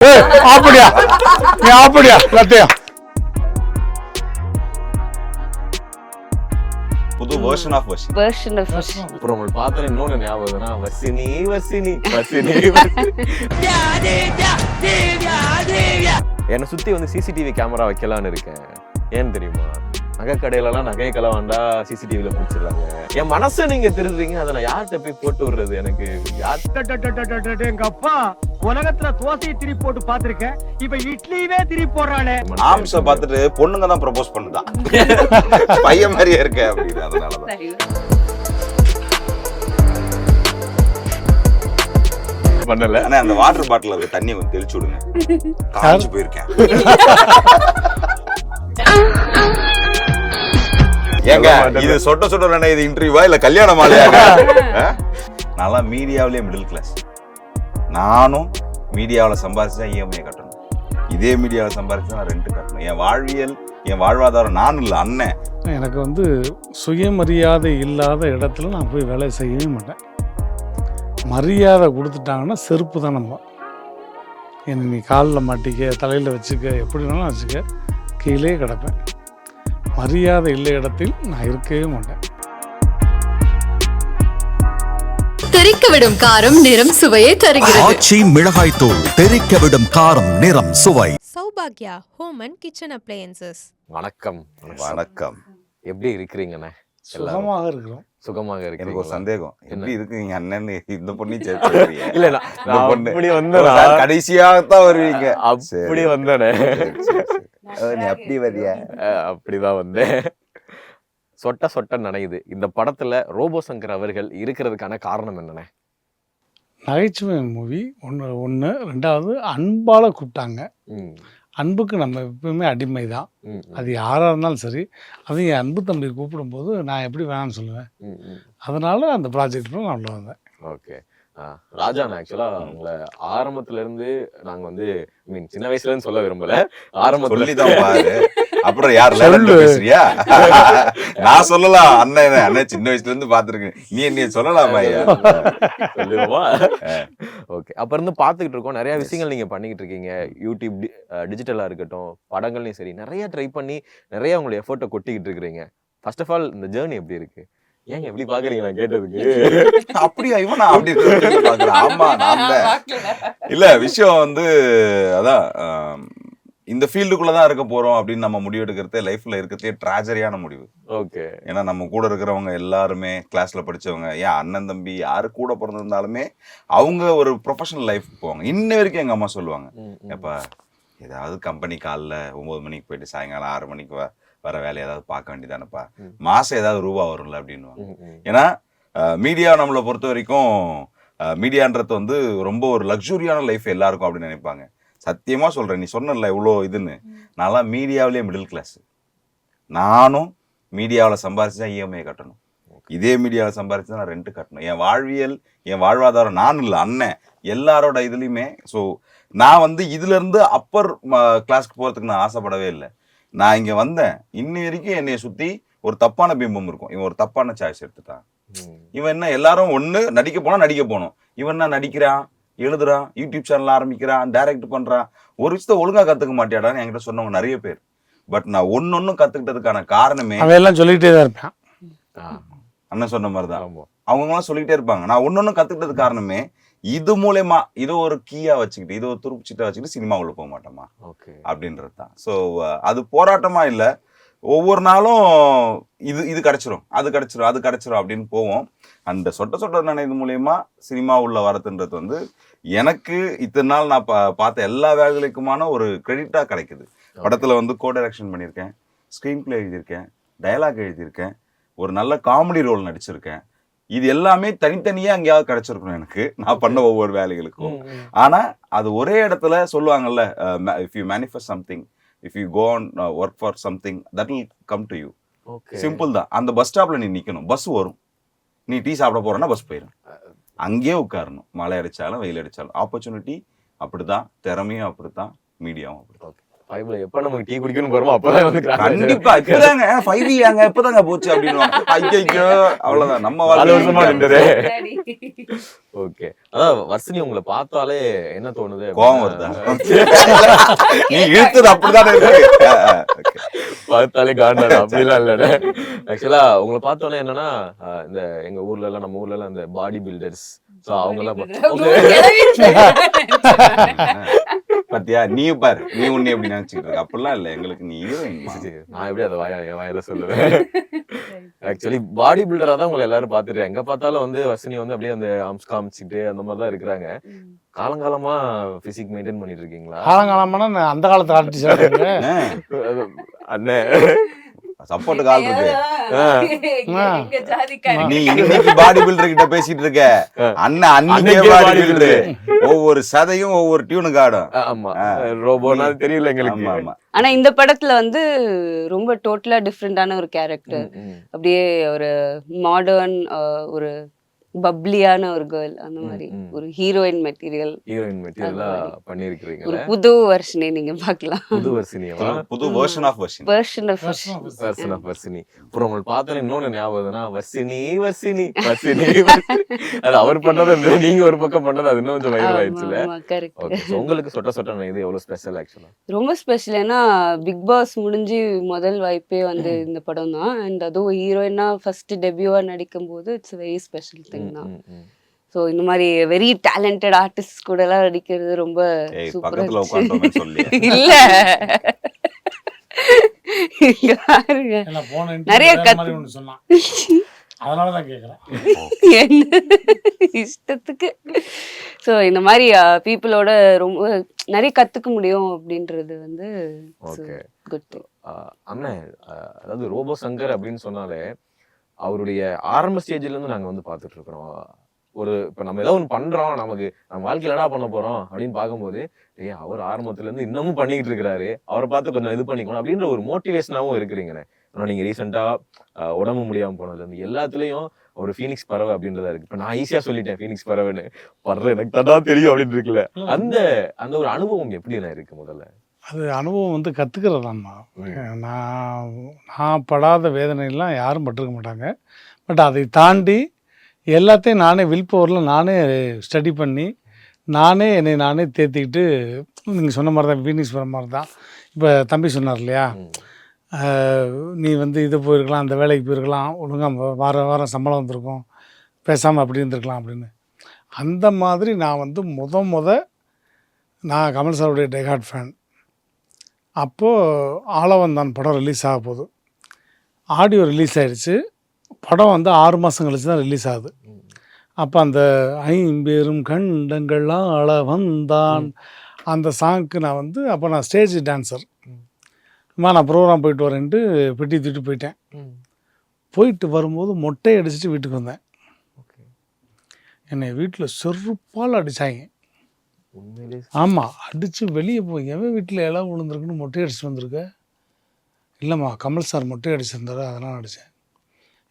அப்படியா நீ அப்படியா சத்தியம் புது வெர்ஷன் ஆஃப் வெர்ஷன் ஆஃப் அப்புறம் உங்களுக்கு பார்த்தா இன்னொன்னு ஞாபகம்னா வசினி வசினி வசினி என்னை சுத்தி வந்து சிசிடிவி கேமரா வைக்கலான்னு இருக்கேன். ஏன்னு தெரியுமா? நகை கடையிலலாம் நகையை களவாண்டா சிசிடிவில பிடிச்சிடுறாங்க. என் மனசை நீங்க திருடுறீங்க, அதை நான் யார்கிட்ட போய் போட்டு விடுறது? எனக்கு எங்க அப்பா உலகத்துல தோசையை திரி போட்டு பாத்திருக்கேன், இப்ப இட்லியே திரி போடுறானே. ஆம்ஸ பார்த்துட்டு பொண்ணுங்க தான் ப்ரப்போஸ் பண்ணுதான் பையன் மாதிரியே இருக்க அப்படின்னு. அதனாலதான் பண்ணல. ஆனா அந்த வாட்டர் பாட்டில் இருக்க தண்ணியை கொஞ்சம் தெளிச்சு விடுங்க, காஞ்சு போயிருக்கேன். ஏங்க இது சொட்ட சொட்ட இது இன்டர்வியூவா இல்ல கல்யாண மாலையா? நல்லா மீடியாவிலேயே மிடில் கிளாஸ். நானும் மீடியாவில் சம்பாதிச்சு தான் இஎம்ஐ கட்டணும், இதே மீடியாவில் சம்பாதிச்சு தான் ரெண்ட் கட்டணும். என் வாழ்வியல் என் வாழ்வாதாரம் நான் இல்லை, அண்ணன். எனக்கு வந்து சுயமரியாதை இல்லாத இடத்துல நான் போய் வேலை செய்யவே மாட்டேன். மரியாதை கொடுத்துட்டாங்கன்னா செருப்பு தான் நம்ம. என்னை நீ காலில் மாட்டிக்க, தலையில் வச்சுக்க, எப்படி வேணாலும் வச்சுக்க, கீழே கிடப்பேன். மரியாதை இல்லை இடத்தில் நான் இருக்கவே மாட்டேன். தெறிக்க விடும் காரம் நிறம் சுவையை தருகிறது. ஆச்சி மிளகாய் தூள் தெறிக்க விடும் காரம் நிறம் சுவை. சௌபாக்யா ஹோம் அண்ட் கிச்சன் அப்ளையன்சஸ். வணக்கம். வணக்கம். எப்படி இருக்கிறீங்கண்ணே? சுகமாக இருக்கிறோம். சுகமாக இருக்கு. எனக்கு ஒரு சந்தேகம், எப்படி இருக்குங்க அண்ணன் இந்த பொண்ணு இல்ல அப்படி வந்த கடைசியாகத்தான் வருவீங்க. அப்படி வந்தனே, நீ அப்படி வரியா? அப்படிதான் வந்தேன். சொட்ட சொட்ட நனையுது. இந்த படத்துல ரோபோ சங்கர் அவர்கள் இருக்கிறதுக்கான காரணம் என்னண்ணே? நகைச்சுவை மூவி ஒன்று. ரெண்டாவது அன்பால் கூப்பிட்டாங்க. அன்புக்கு நம்ம எப்பவுமே அடிமை தான். அது யாராக இருந்தாலும் சரி. அது என் அன்பு தம்பி கூப்பிடும்போது நான் எப்படி வேணாம்னு சொல்லுவேன். அதனால அந்த ப்ராஜெக்ட் நான் உள்ள வந்தேன். ஓகே. ராஜா, ஆக்சுவலா உங்களை ஆரம்பத்துல இருந்து நாங்க வந்து சின்ன வயசுல இருந்து சொல்ல விரும்பல, ஆரம்பத்துலதான் பாரு. அப்புறம் யார் பேசுறியா? நான் சொல்லலாம், அண்ணன் சின்ன வயசுல இருந்து பாத்துருக்கேன், நீ என்ன சொல்லலாமா? சொல்லுவா. ஓகே. அப்ப இருந்து பாத்துக்கிட்டு இருக்கோம், நிறைய விஷயங்கள் நீங்க பண்ணிக்கிட்டு இருக்கீங்க. யூடியூப் டிஜிட்டலா இருக்கட்டும், படங்கள்லையும் சரி, நிறைய ட்ரை பண்ணி நிறைய உங்களுடைய எஃபோர்ட்டை கொட்டிக்கிட்டு இருக்கிறீங்க. ஃபர்ஸ்ட் ஆஃப் ஆல் இந்த ஜேர்னி எப்படி இருக்கு? ஏங்க எப்படி பாக்குறீங்க நான் கேட்டதுக்கு? அப்படியா இவனா அப்படி பாக்குறேன். ஆமா நான் இல்ல விஷயம் வந்து அதான், இந்த ஃபீல்டுக்குள்ளதான் இருக்க போறோம் அப்படின்னு நம்ம முடிவு எடுக்கிறதே லைஃப்ல இருக்கிறதே ட்ராஜரியான முடிவு. ஓகே. ஏன்னா நம்ம கூட இருக்கிறவங்க எல்லாருமே கிளாஸ்ல படிச்சவங்க, ஏன் அண்ணன் தம்பி யாரு கூட பிறந்திருந்தாலுமே அவங்க ஒரு ப்ரொஃபஷனல் லைஃப் போவாங்க. இன்ன வரைக்கும் எங்க அம்மா சொல்லுவாங்க, எப்ப ஏதாவது கம்பெனி காலைல 9 மணிக்கு போயிட்டு சாயங்காலம் 6 மணிக்கு வர வேலையை ஏதாவது பார்க்க வேண்டியதானப்பா, மாசம் ஏதாவது ரூபா வரும்ல அப்படின்னுவாங்க. ஏன்னா மீடியா நம்மளை பொறுத்த வரைக்கும் மீடியான்றது வந்து ரொம்ப ஒரு லக்ஸுரியான லைஃப் எல்லாருக்கும் அப்படின்னு நினைப்பாங்க. சத்தியமா சொல்றேன், நீ சொன்னல இவ்வளோ இதுன்னு, நான்லாம் மீடியாவிலேயே மிடில் கிளாஸ். நானும் மீடியாவில் சம்பாரிச்சு தான் இஎம்ஐ கட்டணும், இதே மீடியாவில் சம்பாரிச்சு தான் நான் ரெண்ட் கட்டணும். என் வாழ்வியல் என் வாழ்வாதாரம் நான் இல்லை, அண்ணன். எல்லாரோட இதுலையுமே. ஸோ நான் வந்து இதுல இருந்து அப்பர் கிளாஸ்க்கு போறதுக்கு நான் ஆசைப்படவே இல்லை. நான் இங்க வந்தேன், இன்னி வரைக்கும் என்னைய சுத்தி ஒரு தப்பான பிம்பம் இருக்கும். இவன் ஒரு தப்பான சாய்ஸ் எடுத்துட்டான், இவன் என்ன எல்லாரும் ஒண்ணு நடிக்க போனா நடிக்க போனோம், இவன் என்ன நடிக்கிறான், எழுதுறான், யூடியூப் சேனல் ஆரம்பிக்கிறான், டைரக்ட் பண்றான், ஒரு விஷயத்த ஒழுங்கா கத்துக்க மாட்டியாடான்னு என்கிட்ட சொன்னவங்க நிறைய பேர். பட் நான் ஒன்னொன்னும் கத்துக்கிட்டதுக்கான காரணமே அவையெல்லாம் சொல்லிக்கிட்டே தான் இருப்பேன். அண்ணன் சொன்ன மாதிரிதான் அவங்களாம் சொல்லிக்கிட்டே இருப்பாங்க. நான் ஒன்னொன்னும் கத்துக்கிட்டது காரணமே இது மூலமா, இதை ஒரு கீயா வச்சுக்கிட்டு, இதை ஒரு துருப்பிச்சிட்டா வச்சுக்கிட்டு சினிமாவுள்ள போக மாட்டோமா அப்படின்றது தான். ஸோ அது போராட்டமா இல்லை, ஒவ்வொரு நாளும் இது கிடைச்சிரும், அது கிடைச்சிரும், அது கிடைச்சிரும் அப்படின்னு போவோம். அந்த சொட்ட சொட்ட நினைவு மூலயமா சினிமா உள்ள வரதுன்றது வந்து எனக்கு இத்தனை நாள் நான் பார்த்த எல்லா வேலைகளுக்குமான ஒரு கிரெடிட்டா கிடைக்குது. படத்துல வந்து கோ டைரக்ஷன் பண்ணியிருக்கேன், ஸ்க்ரீன் பிளே எழுதியிருக்கேன், டயலாக் எழுதியிருக்கேன், ஒரு நல்ல காமெடி ரோல் நடிச்சிருக்கேன். இது எல்லாமே தனித்தனியா எங்கேயாவது கிடைச்சிருக்கணும் எனக்கு, நான் பண்ண ஒவ்வொரு வேலைகளுக்கும். ஆனா அது ஒரே இடத்துல சொல்லுவாங்கல்ல, if you manifest something, if you go on work for something, that will come to you. Simple தான். அந்த பஸ் ஸ்டாப்ல நீ நிக்கணும், பஸ் வரும், நீ டீ சாப்பிட போறேன்னா பஸ் போயிடும், அங்கேயே உட்காரணும், மழை அடிச்சாலும் வெயில் அடிச்சாலும். ஆப்பர்ச்சுனிட்டி அப்படிதான், திறமையும் அப்படித்தான், மீடியாவும் அப்படித்தான். 5ல எப்ப நமக்கு டீ குடிக்கணும் போறோமோ அப்பதான் வந்து கண்டிப்பா இப்பதாங்க 5 அங்க எப்பதாங்க போச்சு அப்படின்னு ஐயோ அவ்வளவுதான் நம்ம 4 வருஷமா வாழ்க்கை நின்றது. ஓகே, அதான் வர்ஷினி உங்களை பார்த்தாலே என்ன தோணுது? கோவம் வருதா? நீ இழுத்தது அப்படிதானே இருக்கு. பார்த்தாலே காண்டாது அப்படிலாம் இல்ல. ஆக்சுவலா உங்களை பார்த்தோன்னே என்னன்னா இந்த எங்க ஊர்ல எல்லாம் நம்ம ஊர்ல எல்லாம் இந்த பாடி பில்டர்ஸ் அவங்க எல்லாம் பாத்தியா நீ பாரு, நீ உன்னை எப்படி நினைச்சுக்கிட்டு இருக்க? அப்படிலாம் இல்ல, எங்களுக்கு நீ ஹீரோயின். நான் எப்படி அதை வாயில சொல்லுவேன். ஆக்சுவலி பாடி பில்டரா தான் உங்களை எல்லாரும் பாத்துட்டு எங்க பார்த்தாலும் வந்து வர்ஷினி வந்து அப்படியே அந்த ஆம்ஸ் காமிச்சுட்டு அந்த மாதிரிதான் இருக்கிறாங்க. காலங்காலமா பிசிக் மெயின்டைன் பண்ணிட்டு இருக்கீங்களா? காலங்காலமான அந்த காலத்து ஆர்டிஸ்ட் அண்ணே சப்போர்ட் கால் இருக்கு. ஜாதிக்காரி நீ இன்னைக்கு பாடி பில்டர் கிட்ட பேசிட்டு இருக்க, அண்ணன் அன்னைக்கே பாடி பில்டர். ஒவ்வொரு சதையும் ஒவ்வொரு டியூனுக்கு ஆடும். ஆமா, ரோபோனா தெரியல எங்களுக்கு. ஆமா ஆமா. ஆனா இந்த படத்துல வந்து ரொம்ப டோட்டலா டிஃப்ரெண்டான ஒரு கேரக்டர். அப்படியே ஒரு மாடர்ன் ஒரு பப்ளியான ஒரு கேர்ள், அந்த மாதிரி ஒரு ஹீரோயின் மெட்டீரியல் பண்ணிருக்கீங்க. ஒரு புது வர்ஷனே நீங்க பார்க்கலாம். புது வர்ஷினியா? புது version of Varshini. Version of version of Varshini. அப்புறம் உங்களுக்கு பார்த்தா இன்னொன்னு ஞாபகம்னா வர்ஷினி வர்ஷினி வர்ஷினி. அது அவர் பண்ணது நீங்க ஒரு பக்கம் பண்ணது அது இன்னும் கொஞ்சம் வைரல் ஆயிடுச்சுல. ஓகே, உங்களுக்கு சொட்ட சொட்ட இது எவ்வளவு ஸ்பெஷல்? ஆக்சுவலா ரொம்ப ஸ்பெஷல். ஏன்னா பிக் பாஸ் முடிஞ்சு முதல் வாய்ப்பே வந்து இந்த படம் தான். அண்ட் அதுவும் ஹீரோயினா ஃபர்ஸ்ட் டெபியூவா நடிக்கும் போது இட்ஸ் வெரி ஸ்பெஷல் திங் தான். ஸோ இந்த மாதிரி வெரி டேலண்டட் ஆர்டிஸ்ட் கூட எல்லாம் நடிக்கிறது ரொம்ப சூப்பரா இல்ல. நிறைய இஷ்டத்துக்கு. ஸோ இந்த மாதிரி பீப்புளோட ரொம்ப நிறைய கத்துக்க முடியும் அப்படின்றது வந்து குட் திங். அண்ணன் அதாவது ரோபோ சங்கர் அப்படின்னு சொன்னாலே அவருடைய ஆரம்ப ஸ்டேஜ்ல இருந்து நாங்க வந்து பாத்துட்டு இருக்கிறோம். ஒரு இப்ப நம்ம ஏதோ ஒன்று பண்றோம், நமக்கு நம்ம வாழ்க்கையில என்ன பண்ண போறோம் அப்படின்னு பார்க்கும்போது அவர் ஆரம்பத்துல இருந்து இன்னமும் பண்ணிக்கிட்டு இருக்கிறாரு, அவரை பார்த்து கொஞ்சம் இது பண்ணிக்கணும் அப்படின்ற ஒரு மோட்டிவேஷனாவும் இருக்கிறீங்கண்ணே. நீங்க ரீசெண்டா உடம்பு முடியாம போனதுல இருந்து எல்லாத்துலயும் ஒரு ஃபீனிக்ஸ் பறவை அப்படின்றதா இருக்கு. இப்ப நான் ஈஸியா சொல்லிட்டேன் ஃபீனிக்ஸ் பறவைன்னு, பறவை எனக்கு தான் தெரியும் அப்படின்னு இருக்குல்ல. அந்த அந்த ஒரு அனுபவம் எப்படி இருக்கு? முதல்ல அது அனுபவம் வந்து கற்றுக்கிறதாம்மா. நான் படாத வேதனையெல்லாம் யாரும் பட்டிருக்க மாட்டாங்க. பட் அதை தாண்டி எல்லாத்தையும் நானே வில் பவரில் நானே ஸ்டடி பண்ணி நானே என்னை நானே தேர்த்திக்கிட்டு, நீங்கள் சொன்ன மாதிரி தான் ஃபீனிக்ஸ் வர மாதிரி தான். இப்போ தம்பி சொன்னார் இல்லையா, நீ வந்து இது போயிருக்கலாம், அந்த வேலைக்கு போயிருக்கலாம், ஒழுங்காக வாரம் சம்பளம் வந்திருக்கும், பேசாமல் அப்படி இருந்திருக்கலாம் அப்படின்னு. அந்த மாதிரி நான் வந்து நான் கமல் சாருடைய டெகார்ட் ஃபேன். அப்போது ஆளவந்தான் படம் ரிலீஸ் ஆக போகுது. ஆடியோ ரிலீஸ் ஆகிடுச்சு. படம் வந்து 6 மாதம் கழிச்சு தான் ரிலீஸ் ஆகுது. அப்போ அந்த 5 கண்டங்கள் ஆள வந்தான் அந்த சாங்க்கு நான் வந்து அப்போ நான் ஸ்டேஜ் டான்ஸர். நான் ப்ரோக்ராம் போயிட்டு வரேன்ட்டு பெட்டி தூக்கிட்டு போயிட்டேன். போயிட்டு வரும்போது மொட்டை அடிச்சுட்டு வீட்டுக்கு வந்தேன். என்னை வீட்டில் செருப்பால் அடித்தாங்க. ஆமாம், அடித்து வெளியே போய் எவன் வீட்டில் இலை விழுந்துருக்குன்னு மொட்டை அடிச்சுட்டு வந்திருக்க? இல்லைம்மா, கமல் சார் மொட்டை அடிச்சிருந்தாரு அதெல்லாம் அடித்தேன்.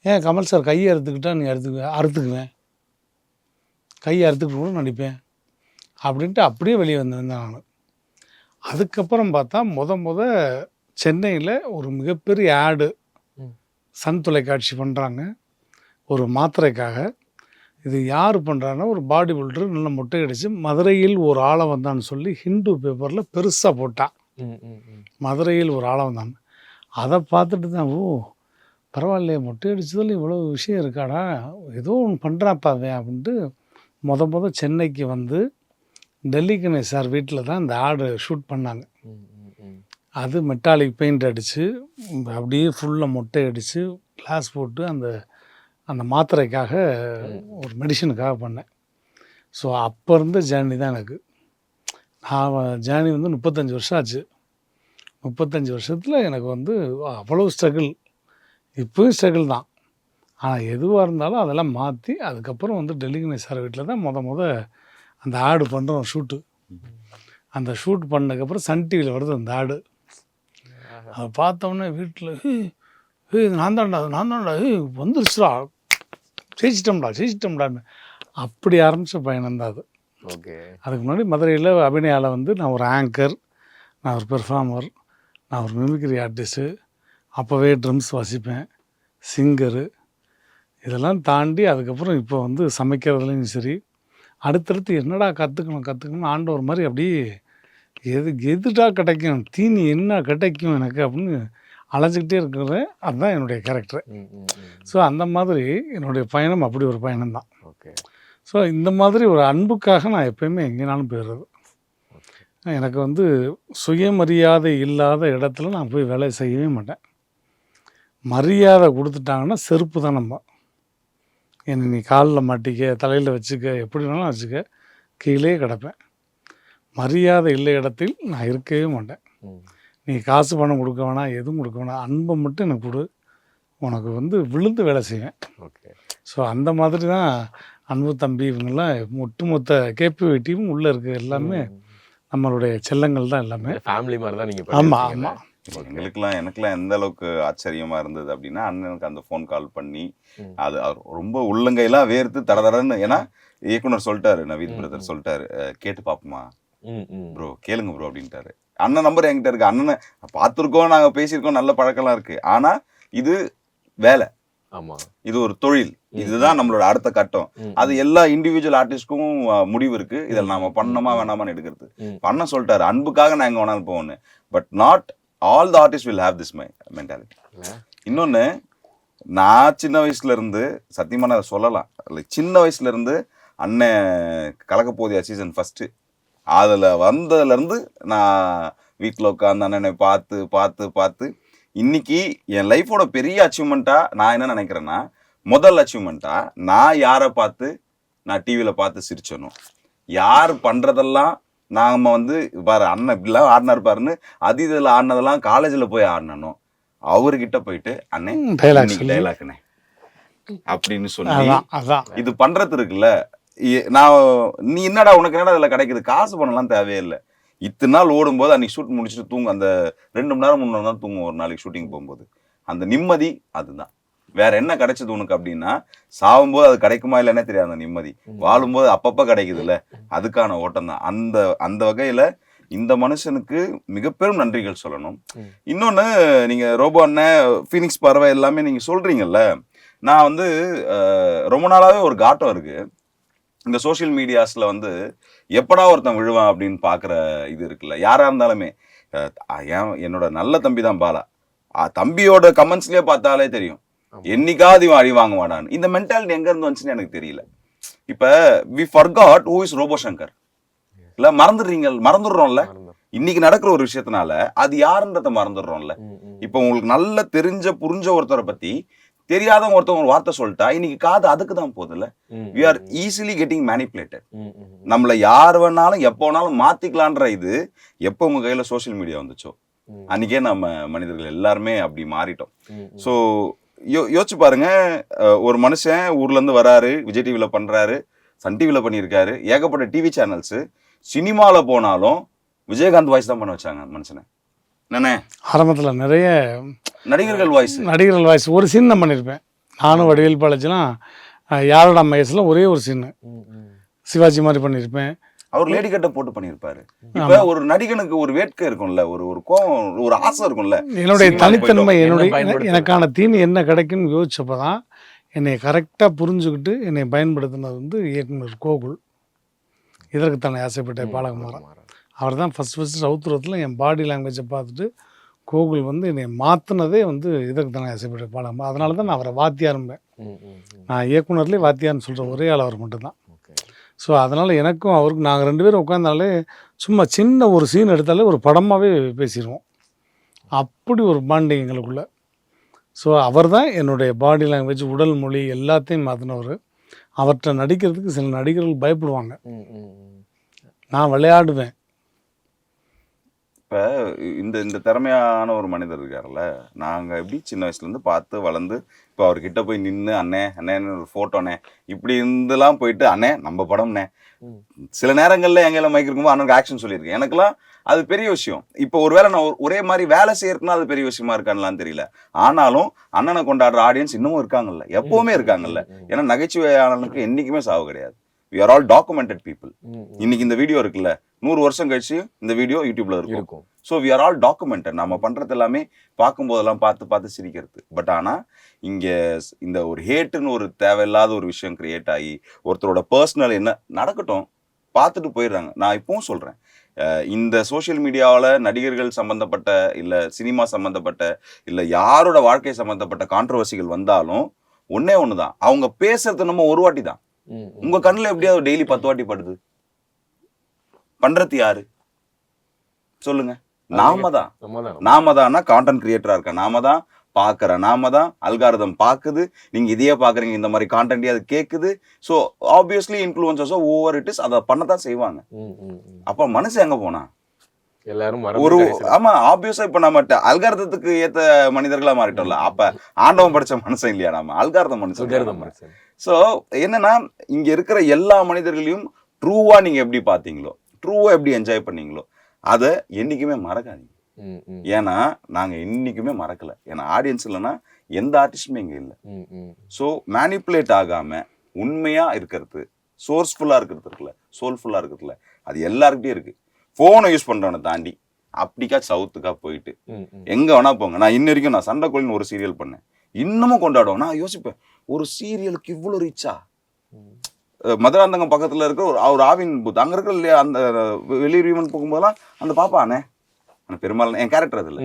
ஏன் கமல் சார் கையை அறுத்துக்கிட்டா நீ அறுத்துக்குவேன், கையை அறுத்துக்கிட்டு கூட நடிப்பேன் அப்படின்ட்டு அப்படியே வெளியே வந்திருந்தேன் நான். அதுக்கப்புறம் பார்த்தா முத சென்னையில் ஒரு மிகப்பெரிய ஆடு சன் தொலைக்காட்சி பண்ணுறாங்க ஒரு மாத்திரைக்காக. இது யார் பண்ணுறாங்கன்னா ஒரு பாடி பில்டர் நல்ல மொட்டை அடித்து மதுரையில் ஒரு ஆளை வந்தான்னு சொல்லி ஹிந்து பேப்பரில் பெருசாக போட்டான். மதுரையில் ஒரு ஆளை வந்தான். அதை பார்த்துட்டு தான், ஓ பரவாயில்லையே, மொட்டை அடிச்சதில் இவ்வளோ விஷயம் இருக்காடா, ஏதோ ஒன்று பண்ணுறாப்பாவே அப்படின்ட்டு முத சென்னைக்கு வந்து டெல்லி கணேஷ் சார் வீட்டில் தான் இந்த ஆடு ஷூட் பண்ணாங்க. அது மெட்டாலிக் பெயிண்ட் அடித்து அப்படியே ஃபுல்லாக மொட்டை அடித்து கிளாஸ் போட்டு அந்த மாத்திரைக்காக ஒரு மெடிசனுக்காக பண்ணேன். ஸோ அப்போ இருந்த ஜேர்னி தான் எனக்கு. நான் ஜேர்னி வந்து 35 வருஷம் ஆச்சு. 35 வருஷத்தில் எனக்கு வந்து அவ்வளோ ஸ்ட்ரகிள், இப்போயும் ஸ்ட்ரகிள் தான். ஆனால் எதுவாக இருந்தாலும் அதெல்லாம் மாற்றி அதுக்கப்புறம் வந்து டெல்லி கணேஷ் சார் வீட்டில் தான் முத அந்த ஆடு பண்ணுறோம் ஷூட்டு. அந்த ஷூட் பண்ணதுக்கப்புறம் சன் டிவியில் வருது அந்த ஆடு. அதை பார்த்தோன்னே வீட்டில் நான் தான்டா வந்துருச்சுடா, ஜெயிச்சிட்டோம்டான்னு அப்படி ஆரம்பித்த பயணம் தான் அது. ஓகே. அதுக்கு முன்னாடி மதுரையில் அபிநயாவில் வந்து நான் ஒரு ஆங்கர், நான் ஒரு பெர்ஃபார்மர், நான் ஒரு மிமிக்ரி ஆர்டிஸ்ட்டு, அப்போவே ட்ரம்ஸ் வாசிப்பேன், சிங்கரு, இதெல்லாம் தாண்டி அதுக்கப்புறம் இப்போ வந்து சமைக்கிறதுலையும் சரி, அடுத்தடுத்து என்னடா கற்றுக்கணும் ஆண்டவர் மாதிரி அப்படியே எதுடா கிடைக்கும், தீனி என்ன கிடைக்கும் எனக்கு அப்படின்னு அலைஞ்சிக்கிட்டே இருக்கிறேன். அதுதான் என்னுடைய கேரக்டர். ஸோ அந்த மாதிரி என்னுடைய பயணம் அப்படி ஒரு பயணம் தான். ஓகே. ஸோ இந்த மாதிரி ஒரு அன்புக்காக நான் எப்பயுமே எங்கேனாலும் போயிடுறது. எனக்கு வந்து சுயமரியாதை இல்லாத இடத்துல நான் போய் வேலை செய்யவே மாட்டேன். மரியாதை கொடுத்துட்டாங்கன்னா செருப்பு தான் நம்ம. என்னை நீ காலில் மாட்டிக்க, தலையில் வச்சுக்க, எப்படி வேணாலும் வச்சுக்க, கீழே கிடப்பேன். மரியாதை இல்லை இடத்தில் நான் இருக்கவே மாட்டேன். நீ காசு பணம் கொடுக்க வேணாம், எதுவும் கொடுக்க வேணாம், அன்பை மட்டும் எனக்கு கொடு, உனக்கு வந்து விழுந்து வேலை செய்வேன். ஓகே. ஸோ அந்த மாதிரி தான் அன்பு தம்பி இவங்கெல்லாம் ஒட்டுமொத்த கேபிவிட்டியும் உள்ளே இருக்குது. எல்லாமே நம்மளுடைய செல்லங்கள் தான் எல்லாமே. ஃபேமிலி மாதிரி தான் நீங்கள். ஆமாம் ஆமாம். எனக்கெல்லாம் எந்த அளவுக்கு ஆச்சரியமா இருந்தது அப்படின்னா, அண்ணனுக்கு அந்த ஃபோன் கால் பண்ணி அது அவர் ரொம்ப உள்ளங்கையெல்லாம் வேர்த்து தடதடன்னு, ஏன்னா இயக்குனர் சொல்லிட்டாரு, நவீத் பிரதர் சொல்லிட்டாரு, கேட்டு பாப்போமா ப்ரோ, கேளுங்க ப்ரோ அப்படின்ட்டாரு. அண்ணன் நம்பர் என்கிட்ட இருக்கு, அண்ணனை பார்த்துருக்கோம், நாங்கள் பேசியிருக்கோம், நல்ல பழக்கம்லாம் இருக்கு. ஆனா இது வேலை, ஆமா, இது ஒரு தொழில், இதுதான் நம்மளோட அடுத்த கட்டம். அது எல்லா இண்டிவிஜுவல் ஆர்டிஸ்ட்க்கும் முடிவு இருக்கு, இதில் நாம பண்ணணுமா வேணாமான்னு எடுக்கிறது. அண்ணன் சொல்லிட்டாரு, அன்புக்காக நான் எங்க வேணாலும் போவேன்னு. But not all the artist will have this mentality. இன்னொன்று, நான் சின்ன வயசுல இருந்து சத்தியமாக நான் சொல்லலாம், சின்ன வயசுல இருந்து அண்ணன் கலக்க போதியா சீசன் ஃபர்ஸ்ட் அதில் வந்ததுலேருந்து நான் வீட்டில் உட்காந்து அண்ணனை பார்த்து பார்த்து பார்த்து இன்னைக்கு என் லைஃபோட பெரிய அச்சீவ்மெண்ட்டாக நான் என்ன நினைக்கிறேன்னா, முதல் அச்சீவ்மெண்ட்டாக நான் யாரை பார்த்து நான் டிவியில் பார்த்து சிரிச்சணும், யார் பண்ணுறதெல்லாம் நாம் வந்து பாரு அண்ணன் இப்படிலாம் ஆடினார் பாருன்னு அது இதில் ஆடினதெல்லாம் காலேஜில் போய் ஆடினணும், அவர்கிட்ட போயிட்டு அண்ணே டைலாக்ண்ணே அப்படின்னு சொல்லி இது பண்ணுறது இருக்குல்ல. நான் நீ என்னடா உனக்கு என்னடா இதில் கிடைக்குது, காசு பண்ணலாம் தேவையில்லை. இத்தனை நாள் ஓடும்போது அன்றைக்கி ஷூட் முடிச்சுட்டு தூங்க, அந்த 2 மணி நேரம் 3 மணி நேரம் தூங்கும் ஒரு நாளைக்கு ஷூட்டிங் போகும்போது, அந்த நிம்மதி அதுதான். வேற என்ன கிடைச்சது உனக்கு அப்படின்னா, சாகும்போது அது கிடைக்குமா இல்லைன்னே தெரியாது அந்த நிம்மதி, வாழும்போது அப்பப்போ கிடைக்குதுல்ல, அதுக்கான ஓட்டம் தான். அந்த வகையில் இந்த மனுஷனுக்கு மிகப்பெரும் நன்றிகள் சொல்லணும். இன்னொன்று, நீங்கள் ரோபோ அண்ணன், ஃபீனிக்ஸ் பறவை எல்லாமே நீங்கள் சொல்கிறீங்கல்ல, நான் வந்து ரொம்ப நாளாகவே ஒரு காட்டம் இருக்குது இந்த சோஷியல் மீடியாஸில் வந்து, எப்படா ஒருத்தன் விழுவான் அப்படின்னு பார்க்குற இது இருக்குல்ல. யாராக இருந்தாலுமே, என்னோட நல்ல தம்பி தான் பாலா, தம்பியோட கமெண்ட்ஸ்லேயே பார்த்தாலே தெரியும் என்னைக்காவது இவன் அடி வாங்க மாட்டான்னு. இந்த மென்டாலிட்டி எங்கேருந்து வந்துச்சுன்னு எனக்கு தெரியல. இப்போ we forgot who is Robo Shankar, இல்லை மறந்துடுறோம்ல. இன்னைக்கு நடக்கிற ஒரு விஷயத்தினால அது யாருன்றத மறந்துடுறோம்ல. இப்போ உங்களுக்கு நல்ல புரிஞ்ச ஒருத்தரை பற்றி தெரியாதவங்க ஒருத்தவங்க ஒரு வார்த்தை சொல்லிட்டா இன்னைக்கு காது அதுக்கு தான் போகுதுல்ல. We are easily getting manipulated. நம்மளை யார் வேணாலும் எப்போ வேணாலும் மாத்திக்கலான்ற இது எப்போ உங்க கையில சோசியல் மீடியா வந்துச்சோ அன்னைக்கே நம்ம மனிதர்கள் எல்லாருமே அப்படி மாறிட்டோம். ஸோ யோசிச்சு பாருங்க, ஒரு மனுஷன் ஊர்ல இருந்து வராரு, விஜய் டிவில பண்றாரு, சன் டிவில பண்ணியிருக்காரு, ஏகப்பட்ட டிவி சேனல்ஸ், சினிமாவில் போனாலும் விஜயகாந்த் வாய்ஸ் தான் பண்ண வச்சாங்க மனுஷனை. என்னண்ணே ஆரம்பத்தில் நிறைய நடிகர்கள் வாய்ஸ் ஒரு சீன் நான் பண்ணியிருப்பேன். நானும் வடிவேல் பாலாஜிலாம் யாரோட வயசுல ஒரே ஒரு சீனு, சிவாஜி மாதிரி பண்ணியிருப்பேன். அவர் லேடி கட்ட போட்டு பண்ணியிருப்பாரு. இப்ப ஒரு நடிகனுக்கு ஒரு வேட்கை இருக்கும்ல, ஒரு கோவம், ஒரு ஆசை இருக்கும்ல. என்னுடைய தனித்தன்மை, எனக்கான தீனி என்ன கிடைக்குன்னு யோசிச்சப்பதான் என்னை கரெக்டாக புரிஞ்சுக்கிட்டு என்னை பயன்படுத்தினது வந்து இயக்குனர் கோகுல். இதற்கு தானே ஆசைப்பட்ட பாலகுமாரன் அவர் தான் ஃபஸ்ட் சவுத்துரத்தில் என் பாடி லாங்குவேஜை பார்த்துட்டு கோகுல் வந்து என்னை மாற்றினதே வந்து இதற்கு தானே ஆசைப்பட்ட பாலகுமாரன். அதனால தான் நான் அவரை வாத்தியாரும்பேன். நான் இயக்குனர்லேயே வாத்தியார்னு சொல்கிற ஒரே ஆள் அவர் மட்டும்தான். ஸோ அதனால் எனக்கும் அவருக்கு நாங்கள் 2 பேரும் உட்காந்தாலே சும்மா சின்ன ஒரு சீன் எடுத்தாலே ஒரு படமாகவே பேசிடுவோம். அப்படி ஒரு பாண்டிங் எங்களுக்குள்ள. ஸோ அவர் தான் என்னுடைய பாடி லாங்குவேஜ், உடல் மொழி எல்லாத்தையும் மாற்றினவர். அவர்கிட்ட நடிக்கிறதுக்கு சில நடிகர்கள் பயப்படுவாங்க. நான் விளையாடுவேன். இப்போ இந்த திறமையான ஒரு மனிதர் இருக்கார்ல, நாங்கள் எப்படி சின்ன வயசுலேருந்து பார்த்து வளர்ந்து இப்போ அவர்கிட்ட போய் நின்று அண்ணேன்னு ஒரு ஃபோட்டோண்ணே இப்படி இருந்தெல்லாம் போயிட்டு அண்ணே நம்ம படம்ண்ணே, சில நேரங்களில் எங்கெல்லாம் மைக் இருக்கும்போது அண்ணனுக்கு ஆக்ஷன் சொல்லியிருக்கேன். எனக்குலாம் அது பெரிய விஷயம். இப்போ ஒருவேளை நான் ஒரே மாதிரி வேலை செய்யறதுனா அது பெரிய விஷயமா இருக்கான்லாம் தெரியல. ஆனாலும் அண்ணனை கொண்டாடுற ஆடியன்ஸ் இன்னமும் இருக்காங்கல்ல, எப்பவுமே இருக்காங்கல்ல. ஏன்னா நகைச்சுவையாளனுக்கு என்றைக்குமே சாவு கிடையாது. we are all documented people. இன்னைக்கு இந்த வீடியோ இருக்குல்ல, 100 வருஷம் கழிச்சு இந்த வீடியோ யூடியூப்ல இருக்கும். So we are all documented. நம்ம பண்றது எல்லாமே பார்க்கும்போதெல்லாம் பார்த்து சிரிக்கிறது. பட் ஆனா இங்க இந்த ஒரு ஹேட்டுன்னு ஒரு தேவையில்லாத ஒரு விஷயம் கிரியேட் ஆகி ஒருத்தரோட பர்சனல் என்ன நடக்கட்டும் பார்த்துட்டு போயிடுறாங்க. நான் இப்பவும் சொல்றேன், இந்த சோஷியல் மீடியாவில் நடிகர்கள் சம்பந்தப்பட்ட இல்லை சினிமா சம்பந்தப்பட்ட இல்லை யாரோட வாழ்க்கை சம்பந்தப்பட்ட கான்ட்ரவர்சிகள் வந்தாலும் ஒன்னே ஒண்ணுதான், அவங்க பேசுறது நம்ம ஒரு வாட்டி தான். உங்க கண்ணுல எப்படியாவது டெய்லி 10 வாட்டி படுது? பண்றது யாரு சொல்லுங்க? நாம தான் கான்டென்ட் கிரியேட்டரா இருக்க நாம தான் பாக்குற, நாம தான் அல்காரிதம் பாக்குது. நீங்க இதையே பாக்குறீங்க, இந்த மாதிரி கான்டென்ட் அது கேக்குது. ஸோ ஆப்வியஸ்லி இன்ஃப்ளூயன்சர்ஸோ ஓவர் இட் இஸ் அதை பண்ணதான் செய்வாங்க. அப்ப மனுஷன் எங்க போனா எல்லாரும் ஒரு ஆமா ஆப்வியஸா இப்ப நம்ம அல்காரதத்துக்கு ஏத்த மனிதர்களா மாறிட்டோம்ல. அப்ப ஆண்டவன் படிச்ச மனுஷன் இல்லையா நம்ம? அல்காரதம் மனுஷன். சோ என்னன்னா இங்க இருக்கிற எல்லா மனிதர்களையும் ட்ரூவா நீங்க எப்படி பாத்தீங்களோ, ட்ரூவா எப்படி என்ஜாய் பண்ணீங்களோ அதை என்னைக்குமே மறக்காதீங்க. ஏன்னா நாங்க என்னைக்குமே மறக்கல. ஏன்னா ஆடியன்ஸ் இல்லைன்னா எந்த ஆர்டிஸ்டுமே இங்க இல்லை. ஸோ மேனிப்புலேட் ஆகாம உண்மையா இருக்கிறது, சோர்ஸ்ஃபுல்லா இருக்கிறது இருக்குல்ல, சோல்ஃபுல்லா இருக்கிறதுல அது எல்லாருக்கிட்டே இருக்கு. போனை யூஸ் பண்றவனை தாண்டி அப்படிக்கா சவுத்துக்கா போயிட்டு எங்க வேணா போங்க. நான் இன்ன வரைக்கும் நான் சண்டைக்கோழின்னு ஒரு சீரியல் பண்ணேன், இன்னமும் கொண்டாடுவோம். நான் யோசிப்பேன், ஒரு சீரியலுக்கு இவ்வளவு ரீச்சா? மதுராந்தகம் பக்கத்துல இருக்கிற ஒரு ஆவின் பூத் அங்க இருக்கிற இல்லையா, அந்த வெளியூர் ஈவென்ட் போகும்போதெல்லாம் அந்த பாப்பானே பெரும்பாலும் என் கேரக்டர் அதுல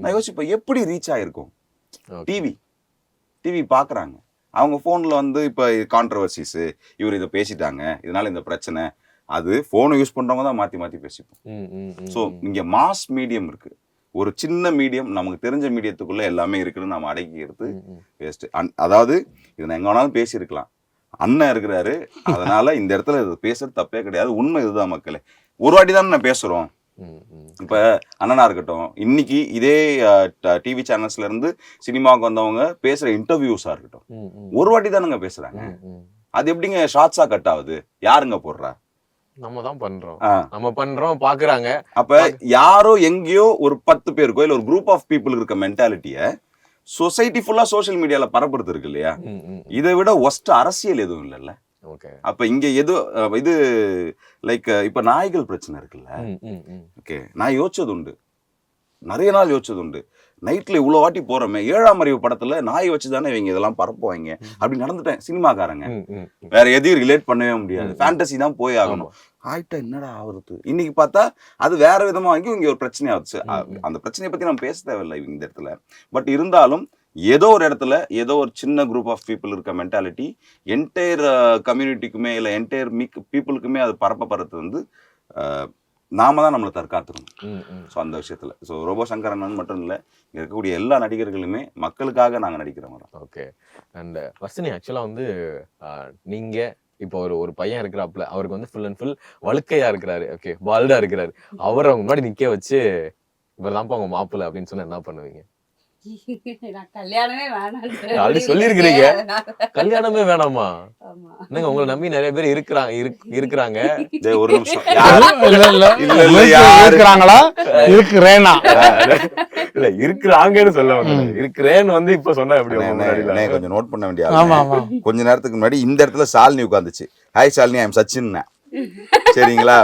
நான் யோசிப்பேன் எப்படி ரீச் ஆயிருக்கும். டிவி பாக்குறாங்க, அவங்க போன்ல வந்து இப்ப கான்ட்ரவர்சிஸ், இவர் இதை பேசிட்டாங்க இதனால இந்த பிரச்சனை, அது போனை யூஸ் பண்றவங்க தான் மாத்தி பேசிப்போம். ஸோ இங்க மாஸ் மீடியம் இருக்கு, ஒரு சின்ன மீடியம், நமக்கு தெரிஞ்ச மீடியத்துக்குள்ள எல்லாமே இருக்குன்னு நம்ம அடக்கிக்கிறது வேஸ்ட். அதாவது இதை நான் எங்க வேணாலும் பேசியிருக்கலாம், அண்ணன் இருக்கிறாரு அதனால இந்த இடத்துல இது பேசுறது தப்பே கிடையாது. உண்மை இதுதான் மக்களே, ஒரு வாட்டி தானே நான் பேசுறோம். இப்ப அண்ணனா இருக்கட்டும், இன்னைக்கு இதே டிவி சேனல்ஸ்ல இருந்து சினிமாவுக்கு வந்தவங்க பேசுற இன்டர்வியூஸா இருக்கட்டும், ஒரு வாட்டி தானுங்க பேசுறாங்க. அது எப்படிங்க ஷார்ட்ஸா கட் ஆகுது? யாருங்க போடுறா? நம்ம தான் பண்றோம் பாக்குறாங்க. அப்ப யாரோ எங்கேயோ ஒரு 10 பேருக்கோ இல்ல ஒரு குரூப் ஆஃப் பீப்புள் இருக்க மென்டாலிட்டிய சொசைட்டி ஃபுல்லா சோசியல் மீடியால பரப்புறது இருக்கு இல்லையா? இதை விட ஒஸ்ட் அரசியல் எதுவும் இல்லைல்ல. அப்ப இங்க எது இது லைக் இப்ப நாய்கள் பிரச்சனை இருக்குல்ல. ஓகே, நான் யோசிச்சது உண்டு, நிறைய நாள் யோசிச்சது உண்டு. நைட்ல இவ்வளவு வாட்டி போறோமே, 7ஆம் அறிவு படத்துல நாய் வச்சுதானே இவங்க இதெல்லாம் பரப்புவாங்க அப்படி நடந்துட்டேன். சினிமாக்காரங்க வேற எதையும் ரிலேட் பண்ணவே முடியாது, ஃபேண்டசி தான் போய் ஆகணும். ஆயிட்டா என்னடா ஆகுறது? இன்னைக்கு பார்த்தா அது வேற விதமா வாங்கி இங்க ஒரு பிரச்சனை ஆகுது. அந்த பிரச்சனையை பத்தி நம்ம பேச தேவையில்லை இந்த இடத்துல. பட் இருந்தாலும் ஏதோ ஒரு இடத்துல ஏதோ ஒரு சின்ன குரூப் ஆஃப் பீப்புள் இருக்க மென்டாலிட்டி என்டையர் கம்யூனிட்டிக்குமே இல்லை என்டையர் பீப்புளுக்குமே அது பரப்பப்படுறது வந்து நாம தான் நம்மளை தற்காத்துக்கணும். ஸோ அந்த விஷயத்துல ஸோ ரோபோ சங்கர் அண்ணன் மட்டும் இல்லை, இங்க இருக்கக்கூடிய எல்லா நடிகர்களுமே மக்களுக்காக நாங்கள் நடிக்கிறவங்க தான். ஓகே. அண்ட் வர்ஷினி, ஆக்சுவலா வந்து நீங்க இப்போ ஒரு பையன் இருக்கிறாப்புல, அவருக்கு வந்து ஃபுல் அண்ட் ஃபுல் வழுக்கையா இருக்கிறாரு, ஓகே, பால்டா இருக்கிறாரு, அவரை முன்னாடி நிக்க வச்சு இவர் தான்ப்பா உங்க மாப்பிள்ளை அப்படின்னு சொன்னா என்ன பண்ணுவீங்க? கல்யாணமே சொல்லிருக்கிறீங்க, கல்யாணமே வேணாமா? என்னங்க உங்களை நம்பி நிறைய பேர் இருக்கிறாங்க. ஒரு நிமிஷம், இருக்கிறாங்களா இருக்கிறேனா இல்ல இருக்கிறாங்கன்னு சொல்ல இருக்கிறேன்னு வந்து இப்ப சொன்னா எப்படி? கொஞ்சம் நோட் பண்ண வேண்டிய கொஞ்ச நேரத்துக்கு முன்னாடி இந்த இடத்துல சாலினி உட்காந்துச்சு. Hi Shalini, I am Sachin. சரிங்களா?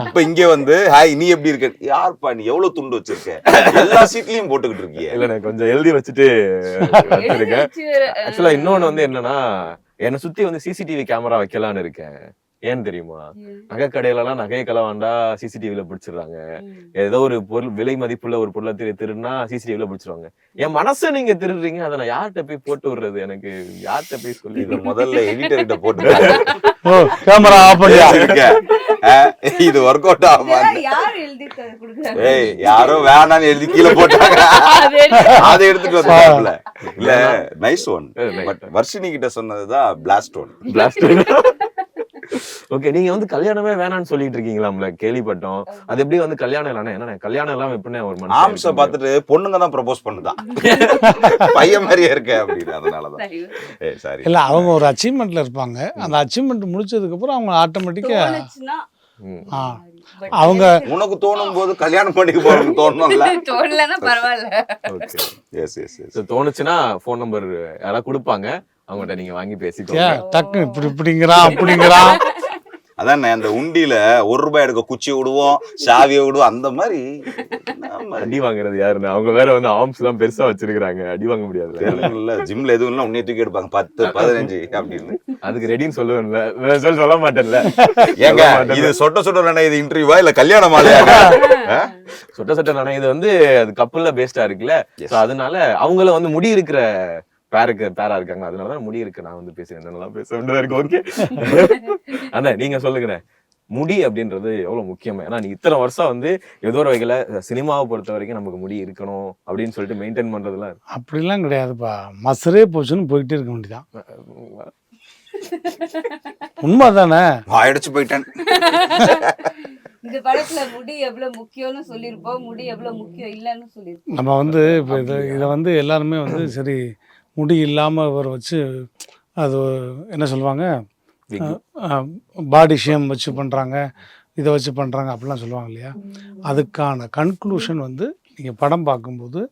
இப்ப இங்க வந்து ஹாய் நீ எப்படி இருக்க? யார்ப்பா நீ, எவ்வளவு துண்டு வச்சிருக்க? எல்லா சீட்லயும் போட்டுக்கிட்டு இருக்கீங்க. இல்ல நான் கொஞ்சம் எழுதி வச்சுட்டு வச்சிருக்கேன். ஆக்சுவலா இன்னொன்னு வந்து என்னன்னா, என்னை சுத்தி வந்து சிசிடிவி கேமரா வைக்கலான்னு இருக்கேன். ஏன்னு தெரியுமா? நகை கடையில எல்லாம் நகையை களவாண்டா சிசிடிவில பிடிச்சிடுறாங்க. ஏதோ ஒரு பொருள் விலை மதிப்புள்ள ஒரு பொருளை திருடுனா சிசிடிவில பிடிச்சிருவாங்க. என் மனசை நீங்க திருடுறீங்க, அதை நான் யார்கிட்ட போய் போட்டு விடுறது? எனக்கு யார்கிட்ட போய் சொல்லி முதல்ல எடிட்டர்கிட்ட போட்டு கேமரா ஆஃப் பண்ணியா இது ஒர்க் அவுட் ஆகுமா? யாரோ வேணான்னு எழுதி கீழே போட்டாங்க, அதை எடுத்துட்டு வந்தாங்கல்ல. இல்ல நைஸ் ஒன். பட் வர்ஷினி கிட்ட சொன்னதுதான் பிளாஸ்ட் ஒன். ஓகே, நீங்க வந்து கல்யாணமே வேணான்னு சொல்லிட்டு இருக்கீங்களாம்ல, கேள்விப்பட்டோம். அது எப்படி வந்து கல்யாணம் இல்லைன்னா என்ன? கல்யாணம் எல்லாம் எப்படின்னா ஒரு ஆம்ஸ பார்த்துட்டு பொண்ணுங்க தான் ப்ரப்போஸ் பண்ணுதான், பையன் மாதிரியே இருக்க அப்படின்னு. அதனாலதான் சாரி இல்ல, அவங்க ஒரு அச்சீவ்மெண்ட்ல இருப்பாங்க. அந்த அச்சீவ்மெண்ட் முடிச்சதுக்கு அப்புறம் அவங்க ஆட்டோமேட்டிக்கா அவங்க உனக்கு தோணும் போது கல்யாணம் பண்ணிக்க போறோம்னு தோணும்ல, தோணலன்னா பரவாயில்ல. தோணுச்சுன்னா போன் நம்பர் யாராவது கொடுப்பாங்க, அவங்கள்ட்ட நீங்க வாங்கி பேசிக்கோங்க. டக்கு இப்படிங்கிறான் அப்படிங்கிறான் அதானே அந்த உண்டியில ₹1 எடுக்க குச்சி விடுவோம், சாவியை விடுவோம், அந்த மாதிரி அடி வாங்குறது யாருன்னு அவங்க வேற வந்து ஆர்ம்ஸ் எல்லாம் பெருசா வச்சிருக்காங்க, அடி வாங்க முடியாது. இல்ல ஜிம்ல எதுவும் இல்லை, உன்னைய தூக்கி எடுப்பாங்க 10, 15 அப்படின்னு. அதுக்கு ரெடின்னு சொல்லுவேன்ல, சொல்ல மாட்டேன்ல. ஏங்க இது சொட்ட சொட்ட இது இன்டர்வியூவா இல்ல கல்யாண மாலையா? சொட்ட சொட்ட நானே இது வந்து அது கப்பல்ல பேஸ்டா இருக்குல்ல, So அதனால அவங்கள வந்து முடி இருக்கிற பேரா இருக்காங்க, அதனாலதான் முடி இருக்கு. நான் வந்து பேசுறேன், நல்லா பேச வேண்டியதா இருக்கு. ஓகே அதான் நீங்க சொல்லுங்க, முடி அப்படின்றது எவ்வளவு முக்கியம்? ஏன்னா நீ இத்தனை வருஷம் வந்து ஏதோ ஒரு வகையில சினிமாவை பொறுத்த வரைக்கும் நமக்கு முடி இருக்கணும் அப்படின்னு சொல்லிட்டு மெயின்டைன் பண்றதுலாம் அப்படிலாம் கிடையாதுப்பா. மசரே போச்சுன்னு போயிட்டே இருக்க வேண்டியதான். உண்மைதானே? வாயடிச்சு போயிட்டேன். இந்த படத்துல முடி எவ்வளவு முக்கியம்னு சொல்லியிருப்போம், முடி எவ்வளவு முக்கியம் இல்லைன்னு சொல்லியிருப்போம். நம்ம வந்து இப்போ இதை வந்து எல்லாருமே வந்து சரி முடி இல்லாமல் இவரை வச்சு அது என்ன சொல்லுவாங்க, பாடி ஷேம் வச்சு பண்ணுறாங்க, இதை வச்சு பண்ணுறாங்க அப்படிலாம் சொல்லுவாங்க இல்லையா? அதுக்கான கன்க்ளூஷன் வந்து நீங்கள் படம் பார்க்கும்போது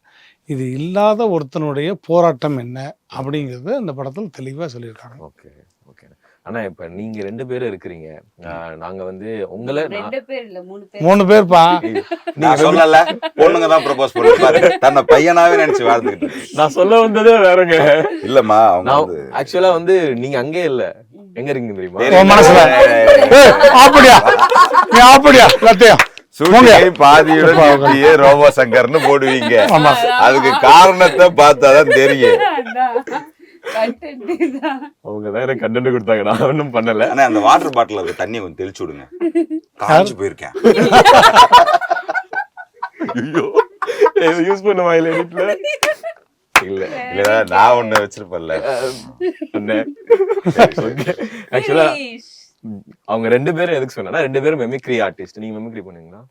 இது இல்லாத ஒருத்தனுடைய போராட்டம் என்ன அப்படிங்கிறது அந்த படத்தில் தெளிவாக சொல்லியிருக்காங்க. Okay okay. ஆனா இப்ப நீங்க 2 பேரும் இருக்கிறீங்க, நாங்க வந்து உங்களை 2 பேர் இல்ல 3 பேர். 3 பேர்ப்பா. நான் சொல்லல, பொண்ணுங்க தான் ப்ரொபோஸ் பண்ணிருப்பாரு, தன்னை பையனாவே நினைச்சு வாழ்ந்துகிட்டு. நான் சொல்ல வந்ததே வேறங்க. இல்லம்மா அவங்க வந்து ஆக்சுவலா வந்து நீங்க அங்கே இல்ல, எங்க இருக்கீங்க தெரியுமா? உன் மனசுல அப்படியா நீ அப்படியா எல்லாத்தையும் சூட்டியை பாதியுடன் ரோபோ சங்கர்னு போடுவீங்க. அதுக்கு காரணத்தை பார்த்தாதான் தெரியும். அவங்க தான் கண்டென்ட் கொடுத்தாங்க, நான் ஒன்றும் பண்ணல. ஆனா அந்த வாட்டர் பாட்டில் இருக்க தண்ணியை கொஞ்சம் தெளிச்சு விடுங்க, காய்ச்சி போயிருக்கேன். ஐயோ யூஸ் பண்ணுவா இல்ல வீட்டுல? இல்ல இல்ல நான் ஒண்ணு வச்சிருப்பேன்ல. ஆக்சுவலா அவங்க 2 பேரும் எதுக்கு சொன்னா, 2 பேரும் மெமிக்ரி ஆர்டிஸ்ட். நீங்க மெமிக்ரி பண்ணுவீங்களா?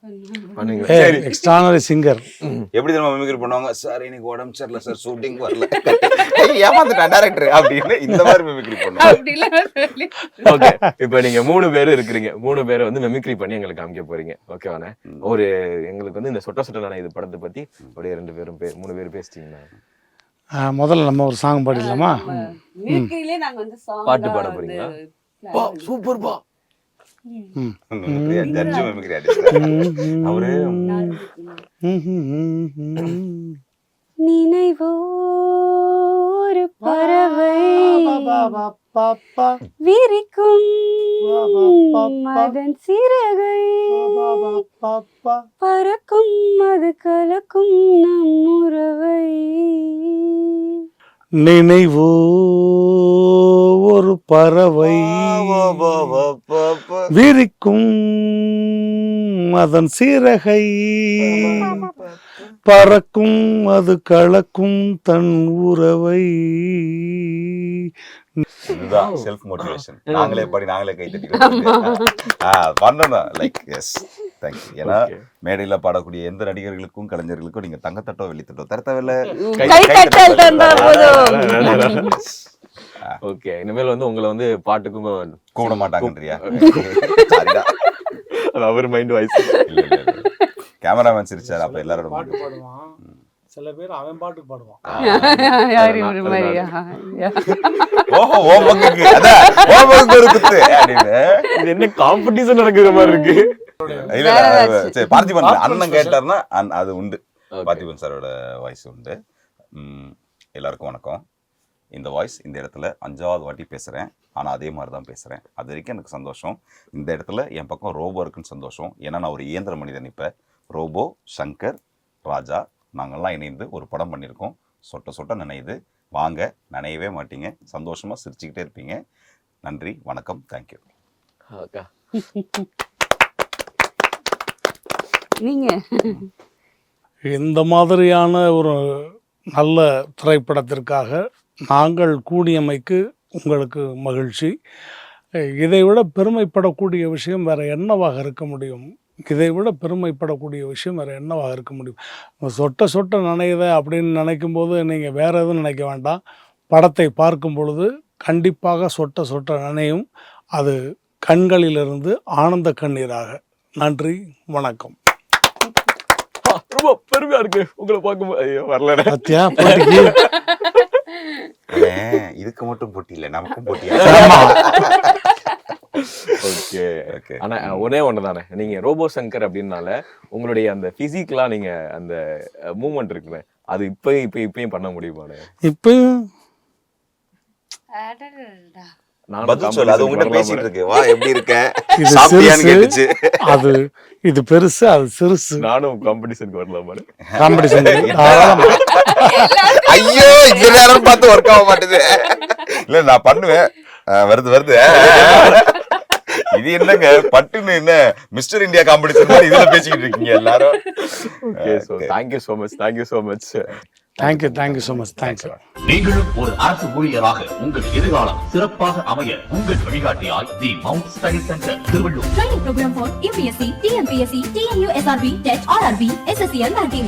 பண்ணுவீங்க. சரி, எக்ஸ்ட்ரானரி சிங்கர். எப்படி தெரியுமா மெமிக்ரி பண்ணுவாங்க? சார் இன்னைக்கு உடம்பு சரியில்லை சார், ஷூட்டிங் வரல, ஏமாந்துட்டேன் டைரக்டர் அப்படின்னு இந்த மாதிரி மெமிக்ரி பண்ணுவாங்க. ஓகே, இப்போ நீங்க 3 பேர் இருக்கிறீங்க, 3 பேரை வந்து மெமிக்ரி பண்ணி எங்களுக்கு காமிக்க போறீங்க. ஓகேவானே? ஒரு எங்களுக்கு வந்து இந்த சொட்ட சொட்ட நானே இது படத்தை பத்தி அப்படியே 2 பேரும் 3 பேர் பேசிட்டீங்கன்னா முதல்ல நம்ம ஒரு சாங் பாடிடலாமா? மிமிக்ரியிலே நாங்க வந்து சாங் பாட்டு பாட போறீங்களா? சூப்பர் பா. ஜட்ஜ் மெமிக்ரி ஆர்டிஸ்ட் அவரு. நினைவோ ஒரு பறவை விரிக்கும் அதன் சிறகை பறக்கும் அது கலக்கும் நம் உறவை. நினைவோ ஒரு பறவை விரிக்கும் அதன் சிறகை பறக்கும் அது கலக்கும் தன் உறவை. இதுதான் செல்ஃப் மோட்டிவேஷன். நாங்களே பாடி நாங்களே கை தட்டிக்கலாம் பண்ணணும். Like yes thank you. ஏன்னா மேடையில பாடக்கூடிய எந்த நடிகர்களுக்கும் கலைஞர்களுக்கும் நீங்க தங்கத்தட்டோ வெள்ளித்தட்டோ தரத்தவில்ல, ஓகே. இனிமேல் வந்து உங்களை வந்து பாட்டுக்கும் கூப்பிட மாட்டாங்கன்றியா? அவர் மைண்ட் வாய்ஸ். கேமராமேன் சிரிச்சாரு, அப்ப எல்லாரோட பாட்டு பாடுவான், சில பேர் அவன் பாட்டுக்கு பாடுவான். ஓஹோ ஓ பங்குக்கு அதான் ஓ பங்குக்கு ஒரு குத்து அப்படின்னு. இது என்ன காம்படிஷன் நடக்குற மாதிரி இருக்கு? இல்ல சரி, பார்த்திபன் அண்ணன் கேட்டாருன்னா அது உண்டு. பார்த்திபன் சாரோட வாய்ஸ் உண்டு. எல்லாருக்கும் வணக்கம். இந்த வாய்ஸ் இந்த இடத்துல 5வது வாட்டி பேசுகிறேன், ஆனால் அதே மாதிரி தான் பேசுகிறேன். அது வரைக்கும் எனக்கு சந்தோஷம். இந்த இடத்துல என் பக்கம் ரோபோ இருக்குன்னு சந்தோஷம். ஏன்னா நான் ஒரு இயந்திர மனிதன். இப்போ ரோபோ, சங்கர், ராஜா நாங்கள்லாம் இணைந்து ஒரு படம் பண்ணியிருக்கோம். சொட்ட சொட்ட நினைது. வாங்க, நினையவே மாட்டீங்க, சந்தோஷமாக சிரிச்சுக்கிட்டே இருப்பீங்க. நன்றி, வணக்கம், தேங்க்யூ. நீங்கள் இந்த மாதிரியான ஒரு நல்ல திரைப்படத்திற்காக நாங்கள் கூடியமைக்கு உங்களுக்கு மகிழ்ச்சி. இதைவிட பெருமைப்படக்கூடிய விஷயம் வேறு என்னவாக இருக்க முடியும்? இதைவிட பெருமைப்படக்கூடிய விஷயம் வேறு என்னவாக இருக்க முடியும்? சொட்ட சொட்ட நனையுத அப்படின்னு நினைக்கும்போது நீங்கள் வேறு எதுவும் நினைக்க வேண்டாம். படத்தை பார்க்கும் பொழுது கண்டிப்பாக சொட்ட சொட்ட நனையும். அது கண்களிலிருந்து ஆனந்த கண்ணீராக. நன்றி, வணக்கம். ரொம்ப பெருமையா இருக்கு உங்களை பார்க்கும்போது. ஐயோ வரல. இதுக்கு மட்டும் போட்டி இல்லை, நமக்கும் போட்டி. Okay okay. ஆனா ஒரே ஒண்ணு தானே, நீங்க ரோபோ சங்கர் அப்படின்னால உங்களுடைய அந்த பிசிக்கலா நீங்க அந்த மூவ்மெண்ட் இருக்குல்ல, அது இப்பயும் பண்ண முடியுமாண்ணே? இப்பயும் நானும் பதில் சொல்லு, அது உங்ககிட்ட competition பேசிட்டு இருக்கு. வா எப்படி இருக்க, இது சாப்பிட்டியான்னு கேட்டுச்சு. சிறுசு, அது இது பெருசு, அது சிறுசு. நானும் காம்படிஷனுக்கு வரலாமாண்ணே? காம்படிஷன் ஐயோ இந்த நேரம் பார்த்து ஒர்க் ஆக மாட்டேது. இல்ல நான் பண்ணுவேன். வருது. இது என்னங்க பட்டுன்னு என்ன மிஸ்டர் இந்தியா காம்படிஷன் மாதிரி இதுல பேசிக்கிட்டு இருக்கீங்க எல்லாரும். Okay, so thank you so much. Thank you so much. Thanks. நீங்களும் ஒரு அரசு ஊழியராக உங்கள் எதிர்காலம் சிறப்பாக அமைய உங்கள் வழிகாட்டியாய் the Mount Study Centre Thiruvallur. Training program for UPSC, TNPSC, TNU, SRB, TET, RRB, SSCL banking.